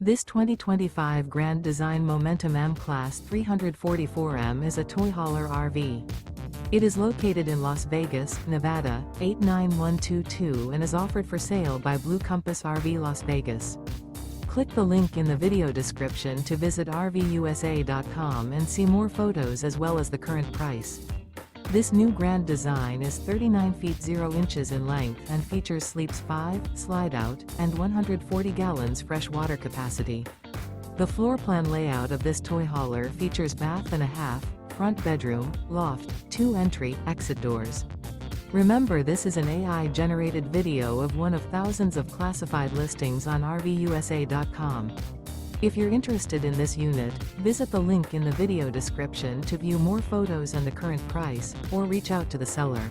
This 2025 Grand Design Momentum M-Class 344M is a toy hauler RV. It is located in Las Vegas, Nevada, 89122 and is offered for sale by Blue Compass RV Las Vegas. Click the link in the video description to visit RVUSA.com and see more photos as well as the current price. This new Grand Design is 39 feet 0 inches in length and features sleeps 5, slide-out, and 140 gallons fresh water capacity. The floor plan layout of this toy hauler features bath and a half, front bedroom, loft, 2 entry, exit doors. Remember, this is an AI-generated video of one of thousands of classified listings on RVUSA.com. If you're interested in this unit, visit the link in the video description to view more photos and the current price, or reach out to the seller.